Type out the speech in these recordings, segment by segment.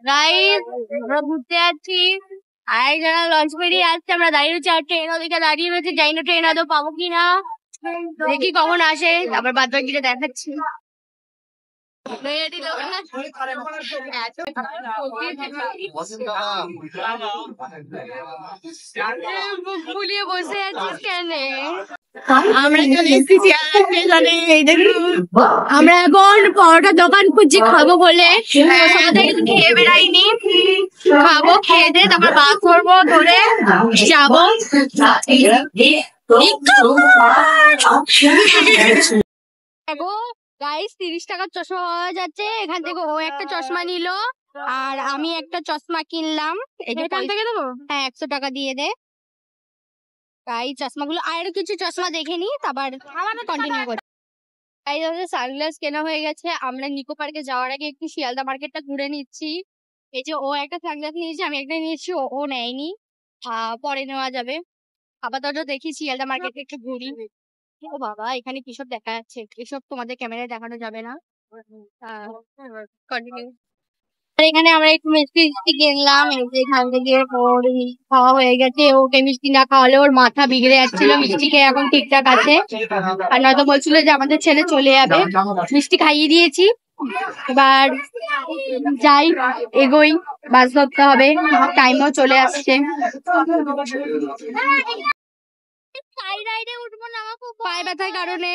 Guys আমরা ঘুরতে যাচ্ছি, আর যারা লঞ্চ বেরিয়ে আসছে আমরা দাঁড়িয়ে রয়েছি, আর ট্রেন ওদিকে দাঁড়িয়ে রয়েছে, জানি না ট্রেন আদৌ পাবো কিনা, দেখি কখন আসে, তারপর বাদ বাকিটা দেখাচ্ছি। ফুলিয়ে বসে আছিস কেন? আমরা এখন পরোটার দোকান খুঁজছি খাবো বলে, খেয়ে বেড়াইনি, খাবো, খেয়ে দে তারপর বাস ধরবো, ধরে যাবো। গাইস 30 টাকার চশমা পাওয়া যাচ্ছে এখান থেকে। ও একটা চশমা নিল আর আমি একটা চশমা কিনলাম। এখান থেকে দেবো? হ্যাঁ 100 টাকা দিয়ে দে। গাইস চশমাগুলো আর কিছু চশমা দেখে নি, তারপর কন্টিনিউ করি। গাইস আমাদের সানগ্লাস কেনা হয়ে গেছে। আমরা নিকো পার্কে যাওয়ার আগে একটু শিয়ালদা মার্কেটটা ঘুরে নিচ্ছি। এই যে ও একটা সানগ্লাস নিয়েছে, আমি একটা নিয়েছি, ও নেয়নি, পরে নেওয়া যাবে। আপাতত দেখি শিয়ালদা মার্কেটে একটু ঘুরি। ও বাবা এখানে কিসব দেখা যাচ্ছে, এসব তোমাদের ক্যামেরায় দেখানো যাবে না। কন্টিনিউ। এখানে আমরা একটু মিষ্টি কিনলাম, এখান থেকে খাওয়া হয়ে গেছে। ওকে মিষ্টি না খাওয়ালে ওর মাথা বিগড়ে যাচ্ছিল, মিষ্টি খেয়ে এখন ঠিকঠাক আছে, আর নয়তো বলছিল যে আমাদের ছেলে চলে যাবে। মিষ্টি খাইয়ে দিয়েছি, এবার যাই, এগোই, বাস ধরতে হবে, টাইমও চলে আসছে। উঠবো না, আমার খুব পায়ে ব্যথার কারণে।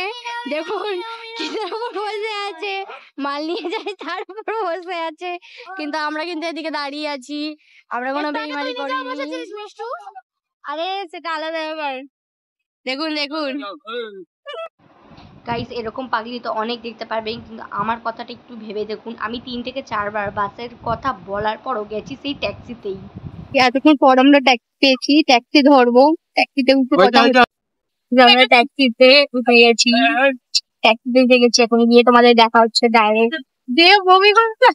দেখুন কিসের উপর বসে আছে, মাল নিয়ে যায় তার উপর বসে আছে, কিন্তু আমরা কিন্তু এদিকে দাঁড়িয়ে আছি, আমরা কোনো বেইমানি করিনি। আরে সেটা আলাদা ব্যাপার। দেখুন দেখুন গাইস, এরকম পাগলি তো অনেক দেখতে পারবেন, কিন্তু আমার কথাটা একটু ভেবে দেখুন, আমি 3 থেকে 4 বার বাসের কথা বলার পরও গেছি সেই ট্যাক্সিতেই। এতক্ষণ পর আমরা ট্যাক্সি পেয়েছি, ট্যাক্সি ধরবো, ট্যাক্সিতে উঠে কথা আমরা ট্যাক্সিতে উঠে গেছি, ট্যাক্সিতে উঠে গেছি, এখন গিয়ে তোমাদের দেখা হচ্ছে ডাইরেক্ট। যে বমি করছে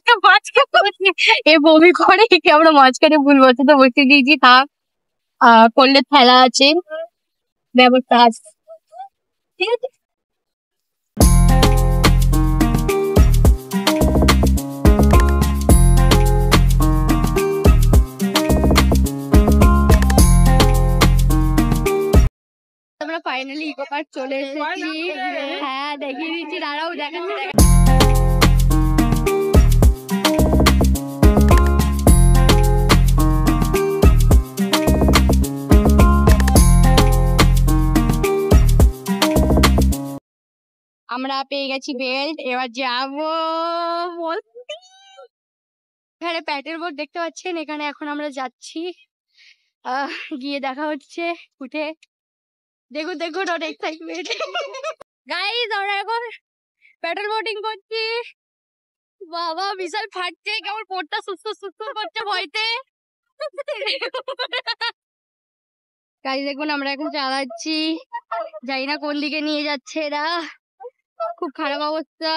এ বমি করে, আমরা মাঝখানে ভুল বসে তো বসে দিয়েছি, থাক, করলে ফেলা আছে, ব্যবস্থা আছে, ঠিক আছে। আমরা ফাইনালি ইকো পার্ক চলে এসেছি। হ্যাঁ দেখিয়ে দিচ্ছি, দাঁড়াও দেখাচ্ছি। আমরা পেয়ে গেছি বেল্ট, এবার যাবো। এখানে প্যাটের বোর্ড দেখতে পাচ্ছেন, এখানে এখন আমরা যাচ্ছি, গিয়ে দেখা হচ্ছে উঠে। দেখুন দেখুন অনেক এক্সাইটমেন্ট। গাইস আমরা এখন প্যাডেল বোটিং করছি। বাবা বিশাল ফাটছে, কেমন পোটটা সুসুর সুসুর করছে ভয়তে। গাইস দেখুন আমরা এখন চালাচ্ছি, জানি না কোন দিকে নিয়ে যাচ্ছে এরা, খুব খারাপ অবস্থা।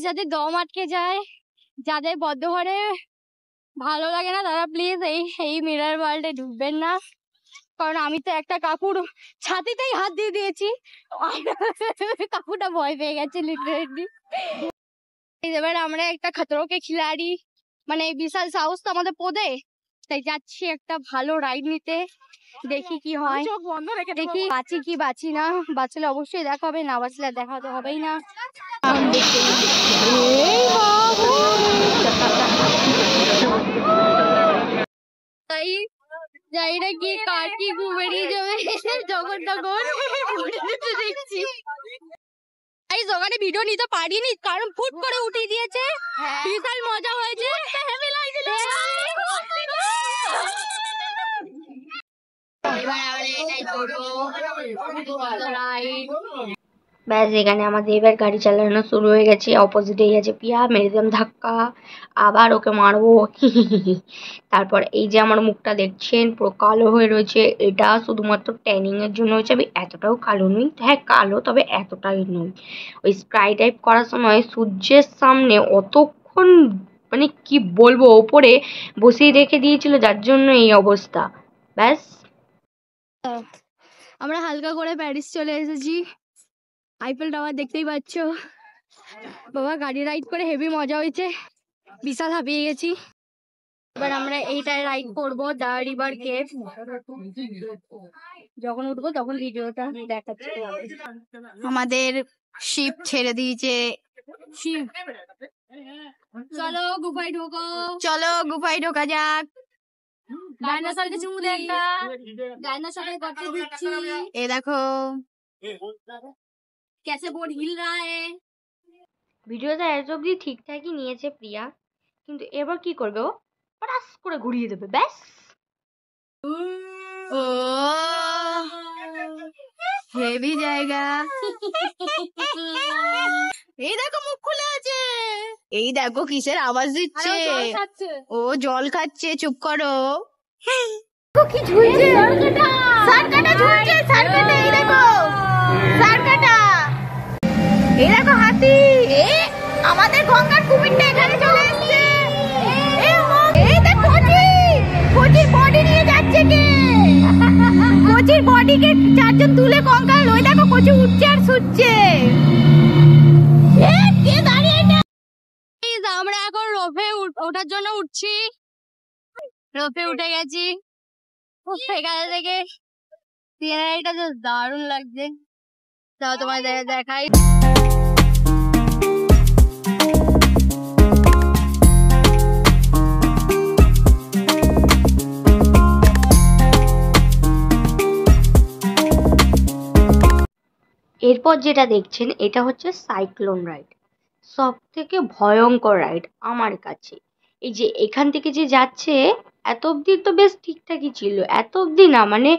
যাদের দম আটকে যায়, যাদের বদ্ধ ঘরে ভালো লাগে না, তারা প্লিজ এই মিরার ওয়ার্ল্ডে ঢুকবেন না, কারণ আমি তো একটা কাকুর ছাতিতেই হাত দিয়ে দিয়েছি, কাকুটা ভয় পেয়ে গেছে লিটারেলি। এবার আমরা একটা খতরোকে খিলাড়ি, মানে বিশাল সাহস তো আমাদের পদে, তাই যাচ্ছি একটা ভালো রাইড নিতে, দেখি কি হয়, দেখি বাঁচি কি বাঁচি না, বাঁচলে অবশ্যই দেখা হবে, না বাঁচলে দেখা তো হবেই না। তাই যাই না কি কার কি বেরিয়ে যাবে যখন তখন দেখছি। ওখানে ভিডিও নিতে পারিনি কারণ ফুট করে উঠিয়ে দিয়েছে, বিশাল মজা হয়েছে। ব্যাস এখানে আমাদের এবার গাড়ি চালানো শুরু হয়ে গেছে। অপোজিটেই আছে প্রিয়া, মেরে দিলাম ধাক্কা, আবার ওকে মারবো। তারপর এই যে আমার মুখটা দেখছেন পুরো কালো হয়ে রয়েছে, এটা শুধুমাত্র ট্যানিং এর জন্য হয়েছে। আমি এতটাও কালো নই, হ্যাঁ কালো তবে এতটাই নই। ওই স্প্রাই টাইপ করার সময় সূর্যের সামনে অতক্ষণ মানে কি বলবো ওপরে বসিয়ে রেখে দিয়েছিল, যার জন্য এই অবস্থা। ব্যাস আমরা হালকা করে প্যারিস চলে এসেছি। আইফেল টাওয়ার দেখতেই পাচ্ছ। বাবা গাড়ি রাইড করে হেভি মজা হয়েছে, বিশাল হাঁপিয়ে গেছি। এবার আমরা এইটায় রাইড করবো, দা রিভার কেভ। যখন উঠবো তখন ভিডিওটা দেখাচ্ছি। আমাদের শিপ ছেড়ে দিয়েছে। শিপ চলো গুফায় ঢোকো, চলো গুফায় ঢোকা যাক। ডাইনোসরকে চুমু দে একটা, ডাইনোসরের গর্তে দিচ্ছি। এ দেখো कैसे बोर्ड हिल रहा है। ভিডিওটা এত অব্দি ঠিকঠাকই নিয়েছে প্রিয়া, কিন্তু এবার কি করবে ও পাস করে ঘুরিয়ে দেবে ব্যাস। ও হেভি জায়গা। এই দেখো মুখ খুলে আছে, এই দেখো কিসের আওয়াজ দিচ্ছে। ও জল খাচ্ছে, চুপ করো। কি ঝুলছে, সারকাটা ঝুলছে, সারকাটা। এই দেখো সারকাটা, এই দেখো হাতি। আমাদের গঙ্গার কুমিরটা এখানে চলে এসেছে। এই দেখো কোচির বডি নিয়ে যাচ্ছে কে, কোচির বডিকে চারজন তুলে কঙ্কাল। ওই দেখো কোচি উঠছে আর শুচ্ছে। আমরা এখন রোপে ওঠার জন্য উঠছি, রোপে উঠে গেছি। এখানে থেকে সিনারিটা তো দারুণ লাগছে। তাও তোমাদের দেখাই। এরপর যেটা দেখছেন এটা হচ্ছে সাইক্লোন রাইড, সব থেকে ভয়ঙ্কর রাইড আমার কাছে। এই যে এখান থেকে যে যাচ্ছে, এত অব্দি তো বেশ ঠিকঠাকই ছিল, এত অব্দি না মানে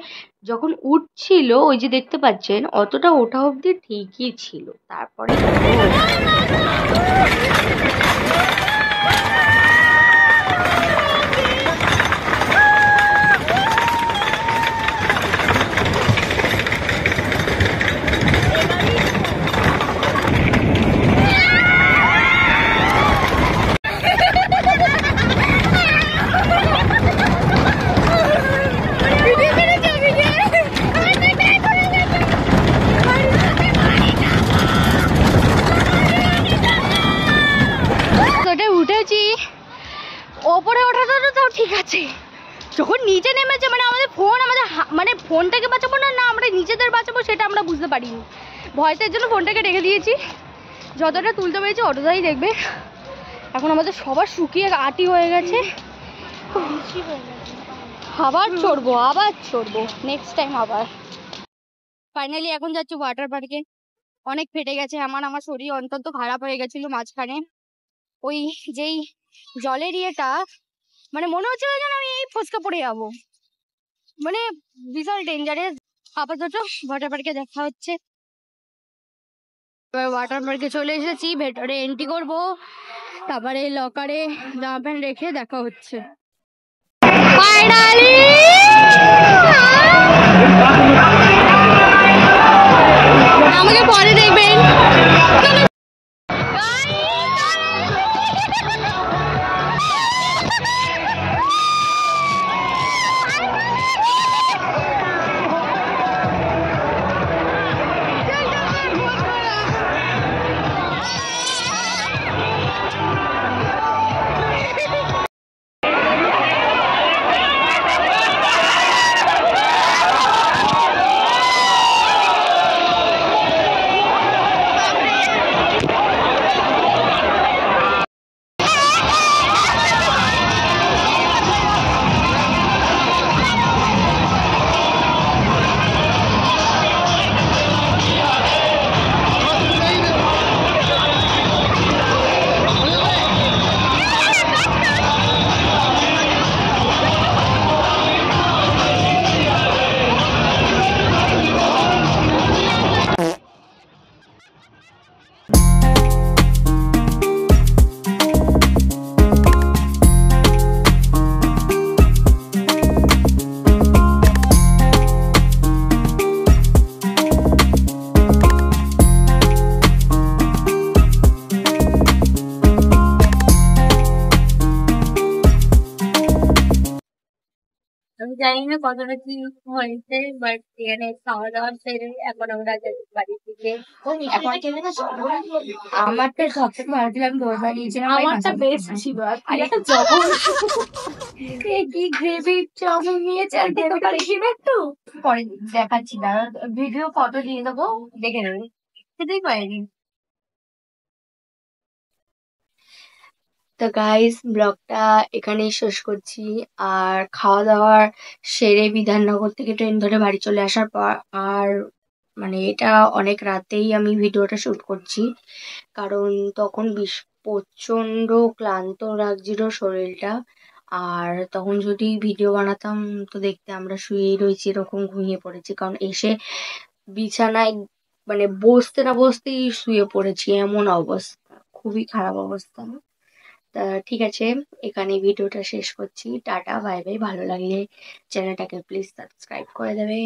যখন উঠছিল ওই যে দেখতে পাচ্ছেন অতটা ওঠা অব্দি ঠিকই ছিল। তারপরে ওপরে ওঠাটা তাও ঠিক আছে, যখন নিচে নেমেছে মানে আমাদের ফোন, আমাদের মানে ফোনটাকে বাঁচাবো না না আমরা নিজেদের বাঁচাবো সেটা আমরা বুঝতে পারিনি। ভয়তের জন্য ফোনটাকে রেখে দিয়েছি, যতটা তুলতে পেরেছি অতটাই দেখবে। এখন আমাদের সবার শুকিয়ে আটি হয়ে গেছে, আবার চড়বো নেক্সট টাইম আবার। ফাইনালি এখন যাচ্ছি ওয়াটার পার্কে। অনেক ফেটে গেছে আমার শরীর অন্তত খারাপ হয়ে গেছিল মাঝখানে। ওই যেই জলের ইয়েটা মানে মনে হচ্ছিল যেন আমি এই ফসকা পড়ে যাবো, মানে বিশাল ডেঞ্জারাস। আপাতত ওয়াটার পার্কে দেখা হচ্ছে। এবার ওয়াটার পার্কে চলে এসেছি, ভেতরে এন্ট্রি করবো, তারপরে লকারে জামা প্যান্ট রেখে দেখা হচ্ছে। ফাইনালি আমাকে পরে দেখবেন। জানি না কতটা কি হয়েছে, বাট এখানে খাওয়া দাওয়া সেরে এখন আমরা যাচ্ছি বাড়ি থেকে। আমারটা সবথেকে ভালো ছিল, আমি দোসা নিয়েছিলাম। আমারটা বেস্ট ছিল। আর একটা জঘন্য কি গ্রেভি চাউমিন নিয়েছে, আর গ্রেভিটা দেখিয়ে দে একটু। পরে দেখাচ্ছি, না ভিডিও ফটো দিয়ে দেবো, দেখে নেবে। সেটাই পাইনি। তো গাইস, ব্লগটা এখানেই শেষ করছি। আর খাওয়া দাওয়ার সেরে বিধাননগর থেকে ট্রেন ধরে বাড়ি চলে আসার পর আর মানে এটা অনেক রাতেই আমি ভিডিওটা শুট করছি, কারণ তখন প্রচন্ড ক্লান্ত লাগছিল শরীরটা। আর তখন যদি ভিডিও বানাতাম তো দেখতে আমরা শুয়েই রয়েছি, এরকম ঘুমিয়ে পড়েছি, কারণ এসে বিছানায় মানে বসতে না বসতেই শুয়ে পড়েছি, এমন অবস্থা, খুবই খারাপ অবস্থা। তা ঠিক আছে, এখানে ভিডিওটা শেষ করছি। Tata, bye bye. ভালো লাগলে চ্যানেলটাকে প্লিজ সাবস্ক্রাইব করে দেবে।